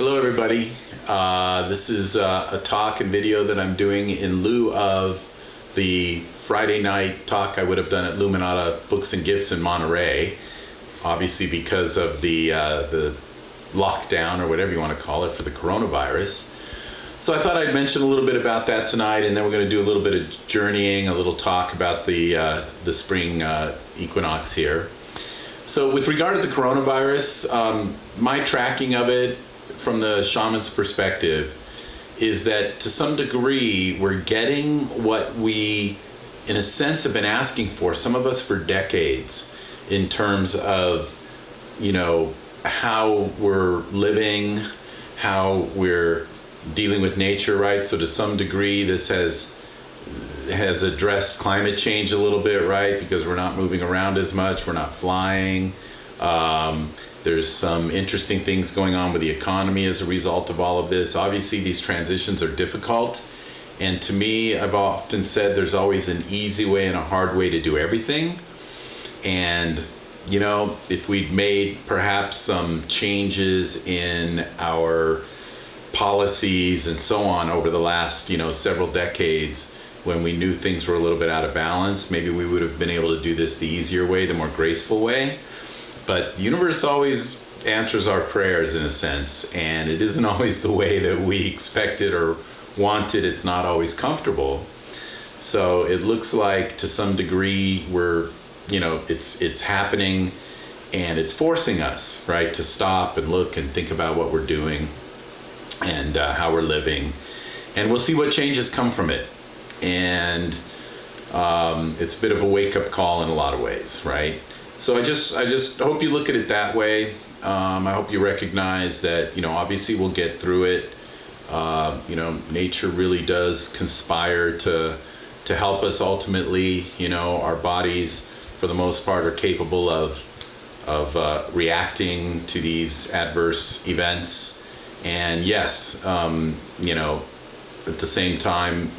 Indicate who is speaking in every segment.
Speaker 1: Hello, everybody. This is a talk and video that I'm doing in lieu of the Friday night talk I would have done at Luminata Books and Gifts in Monterey, obviously because of the lockdown, or whatever you want to call it, for the coronavirus. So I thought I'd mention a little bit about that tonight, and then we're going to do a little bit of journeying, a little talk about the spring equinox here. So with regard to the coronavirus, my tracking of it from the shaman's perspective is that to some degree we're getting what we, in a sense, have been asking for, some of us for decades, in terms of, how we're living, how we're dealing with nature, right? So to some degree this has addressed climate change a little bit, right? Because we're not moving around as much, we're not flying. There's some interesting things going on with the economy as a result of all of this. Obviously, these transitions are difficult. And to me, I've often said there's always an easy way and a hard way to do everything. And, if we'd made perhaps some changes in our policies and so on over the last, several decades, when we knew things were a little bit out of balance, maybe we would have been able to do this the easier way, the more graceful way. But the universe always answers our prayers, in a sense, and it isn't always the way that we expected or wanted. It's not always comfortable. So it looks like to some degree we're, it's happening, and it's forcing us, right, to stop and look and think about what we're doing and how we're living. And we'll see what changes come from it. And it's a bit of a wake-up call in a lot of ways, right? So I just hope you look at it that way. I hope you recognize that, obviously we'll get through it. Nature really does conspire to help us ultimately. Our bodies, for the most part, are capable of reacting to these adverse events. And yes, at the same time,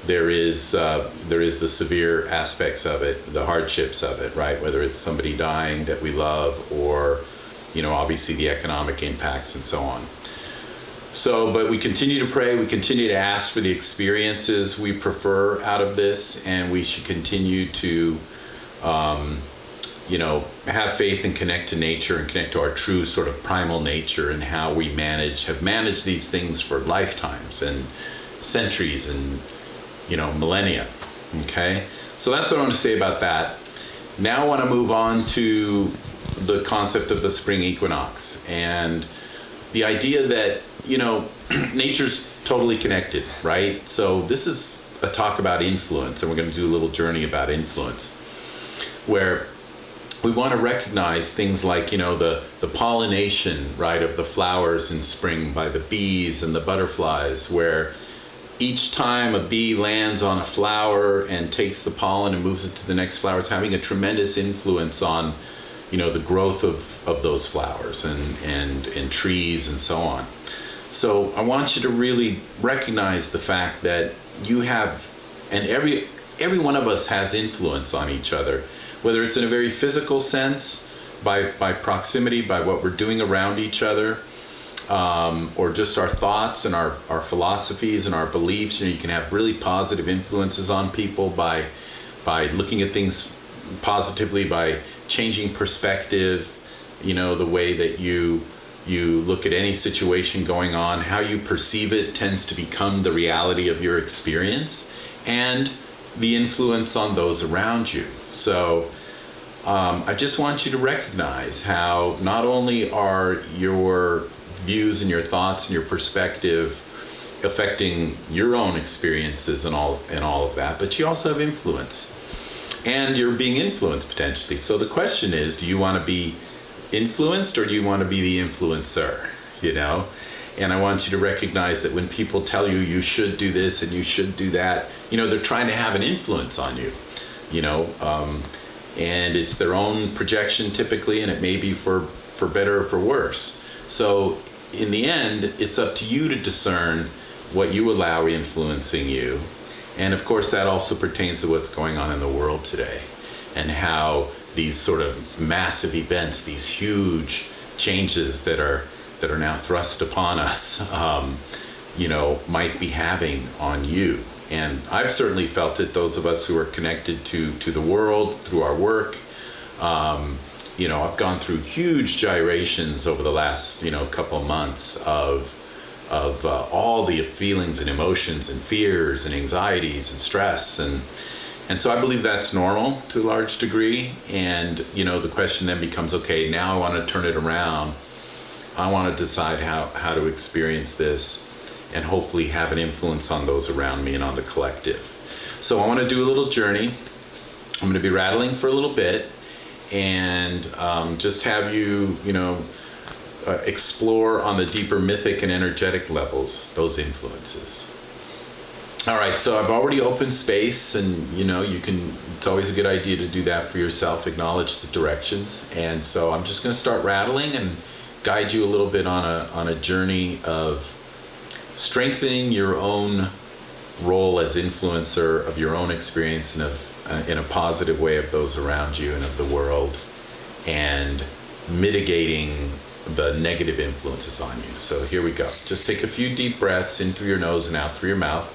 Speaker 1: there is the severe aspects of it, the hardships of it, right? Whether it's somebody dying that we love, or, obviously the economic impacts and so on. So, but we continue to pray, we continue to ask for the experiences we prefer out of this, and we should continue to, have faith and connect to nature and connect to our true sort of primal nature, and how we have managed these things for lifetimes and centuries and millennia. Okay, so that's what I want to say about that. Now I want to move on to the concept of the spring equinox and the idea that nature's totally connected, right? So this is a talk about influence, and we're going to do a little journey about influence, where we want to recognize things like the pollination, right, of the flowers in spring by the bees and the butterflies, where each time a bee lands on a flower and takes the pollen and moves it to the next flower, it's having a tremendous influence on, the growth of those flowers and trees and so on. So I want you to really recognize the fact that you have, and every one of us has influence on each other, whether it's in a very physical sense, by proximity, by what we're doing around each other, or just our thoughts and our philosophies and our beliefs. You can have really positive influences on people by looking at things positively, by changing perspective, the way that you look at any situation going on. How you perceive it tends to become the reality of your experience and the influence on those around you. So I just want you to recognize how not only are your views and your thoughts and your perspective affecting your own experiences and all of that, but you also have influence, and you're being influenced potentially. So the question is, do you want to be influenced, or do you want to be the influencer? And I want you to recognize that when people tell you you should do this and you should do that, they're trying to have an influence on you, and it's their own projection typically, and it may be for better or for worse. So in the end, it's up to you to discern what you allow influencing you. And of course, that also pertains to what's going on in the world today, and how these sort of massive events, these huge changes that are that are now thrust upon us, might be having on you. And I've certainly felt it, those of us who are connected to the world through our work. I've gone through huge gyrations over the last, couple of months of all the feelings and emotions and fears and anxieties and stress. And so I believe that's normal to a large degree. And, the question then becomes, okay, now I want to turn it around. I want to decide how to experience this and hopefully have an influence on those around me and on the collective. So I want to do a little journey. I'm going to be rattling for a little bit and just have you, explore on the deeper mythic and energetic levels those influences. All right, so I've already opened space, and it's always a good idea to do that for yourself, acknowledge the directions. And so I'm just going to start rattling and guide you a little bit on a journey of strengthening your own role as influencer of your own experience and in a positive way of those around you and of the world, and mitigating the negative influences on you. So here we go. Just take a few deep breaths in through your nose and out through your mouth.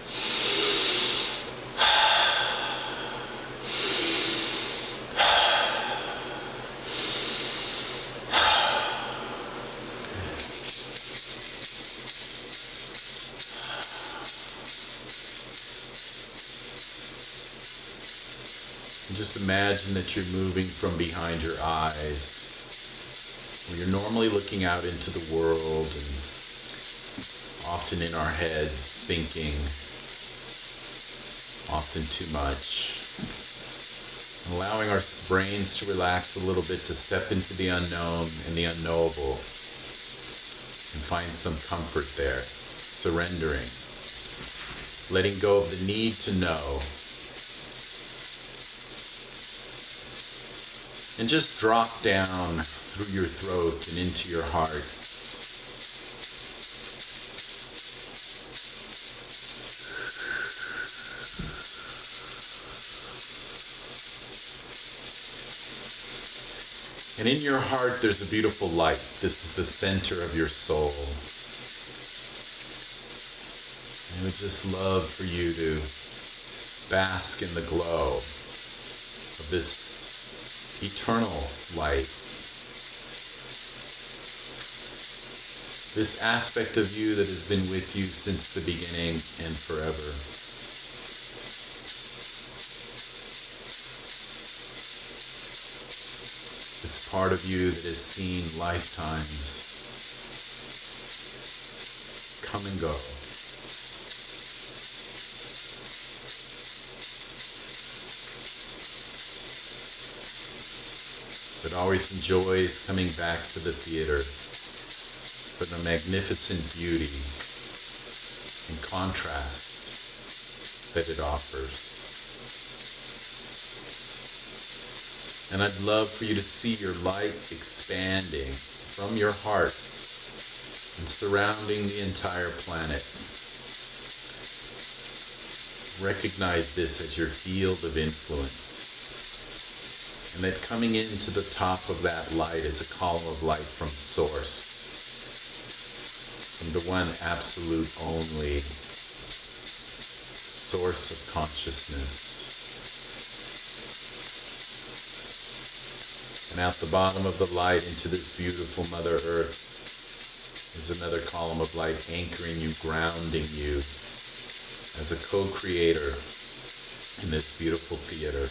Speaker 1: Just imagine that you're moving from behind your eyes, where you're normally looking out into the world and often in our heads thinking, often too much. Allowing our brains to relax a little bit, to step into the unknown and the unknowable and find some comfort there. Surrendering, letting go of the need to know. And just drop down through your throat and into your heart. And in your heart, there's a beautiful light. This is the center of your soul. I would just love for you to bask in the glow of this eternal light. This aspect of you that has been with you since the beginning and forever. This part of you that has seen lifetimes come and go. That always enjoys coming back to the theater for the magnificent beauty and contrast that it offers. And I'd love for you to see your light expanding from your heart and surrounding the entire planet. Recognize this as your field of influence. And that coming into the top of that light is a column of light from Source, from the one absolute only source of consciousness. And out the bottom of the light into this beautiful Mother Earth is another column of light anchoring you, grounding you as a co-creator in this beautiful theater.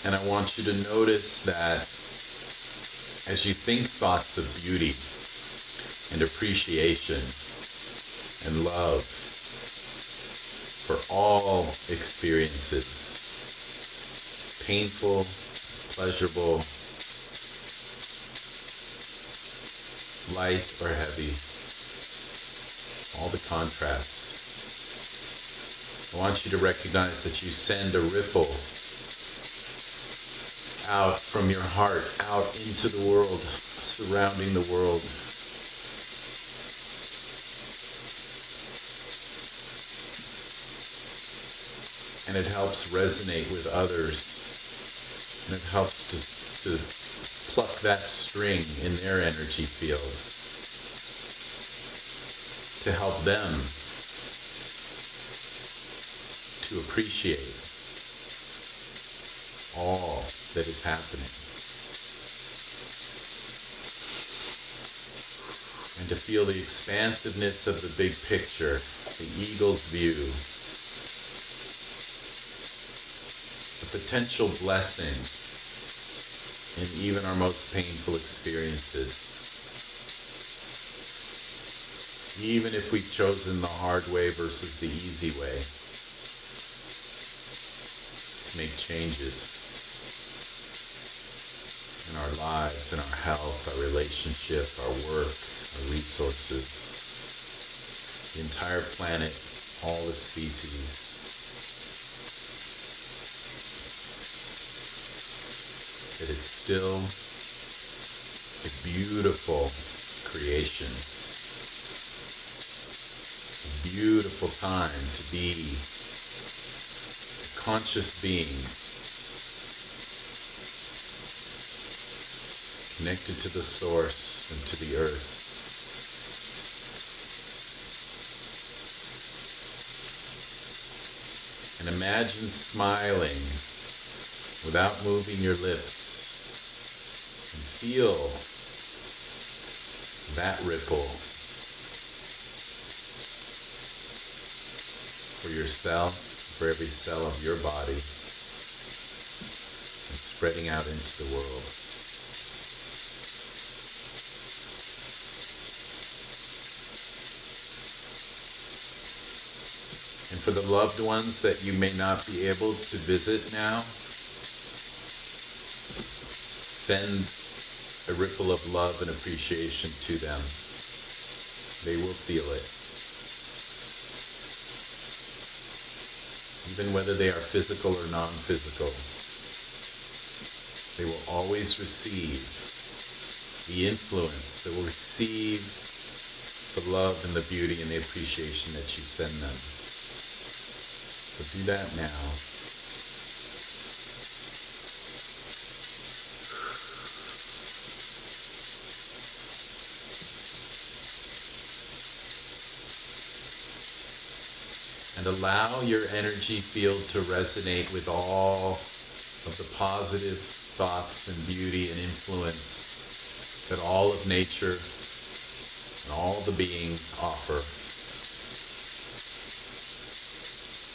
Speaker 1: And I want you to notice that as you think thoughts of beauty and appreciation and love for all experiences, painful, pleasurable, light or heavy, all the contrast. I want you to recognize that you send a ripple out from your heart, out into the world, surrounding the world. and it helps resonate with others, and it helps to pluck that string in their energy field to help them to appreciate all that is happening, and to feel the expansiveness of the big picture, the eagle's view, the potential blessing in even our most painful experiences. Even if we've chosen the hard way versus the easy way, to make changes in our lives, in our health, our relationship, our work, our resources, the entire planet, all the species. That it's still a beautiful creation, a beautiful time to be a conscious being, connected to the source and to the earth. And imagine smiling without moving your lips, and feel that ripple for yourself, for every cell of your body, and spreading out into the world. And for the loved ones that you may not be able to visit now, send a ripple of love and appreciation to them. They will feel it. Even whether they are physical or non-physical, they will always receive the influence, they will receive the love and the beauty and the appreciation that you send them. So do that now. And allow your energy field to resonate with all of the positive thoughts and beauty and influence that all of nature and all the beings offer.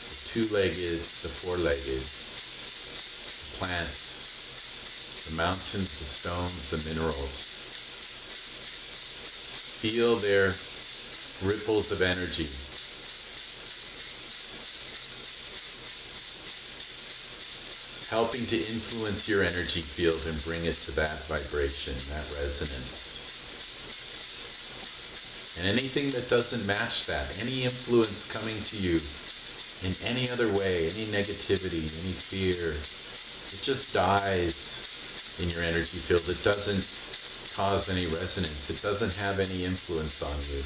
Speaker 1: The two-legged, the four-legged, the plants, the mountains, the stones, the minerals. Feel their ripples of energy. Helping to influence your energy field and bring it to that vibration, that resonance. And anything that doesn't match that, any influence coming to you in any other way, any negativity, any fear, it just dies in your energy field. It doesn't cause any resonance. It doesn't have any influence on you.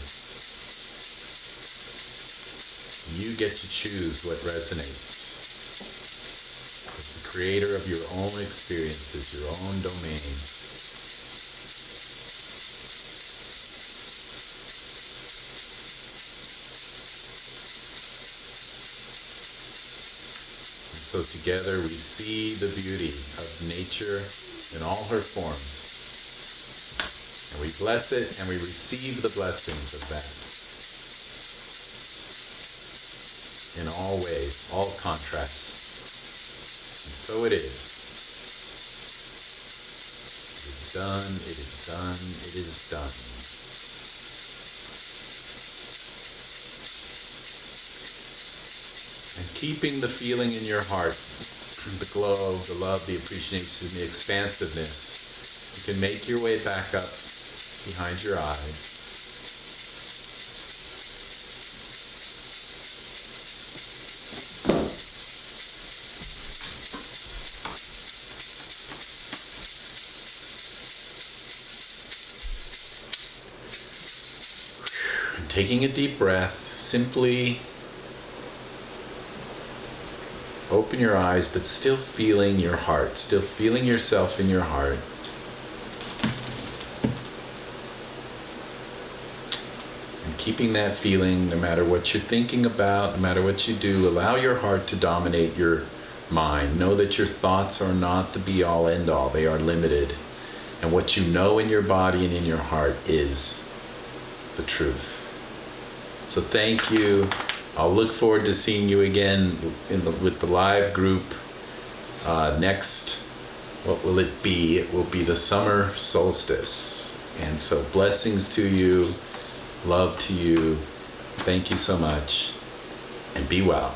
Speaker 1: You get to choose what resonates. Creator of your own experiences, your own domain. And so together we see the beauty of nature in all her forms. And we bless it and we receive the blessings of that. In all ways, all contrasts. So it is. It is done, it is done, it is done. And keeping the feeling in your heart, the glow, the love, the appreciation, the expansiveness, you can make your way back up behind your eyes. Taking a deep breath, simply Open your eyes, but still feeling your heart, still feeling yourself in your heart. And keeping that feeling, no matter what you're thinking about, no matter what you do, allow your heart to dominate your mind. Know that your thoughts are not the be-all, end-all. They are limited. And what you know in your body and in your heart is the truth. So thank you. I'll look forward to seeing you again with the live group next. What will it be? It will be the summer solstice. And so blessings to you, love to you. Thank you so much, and be well.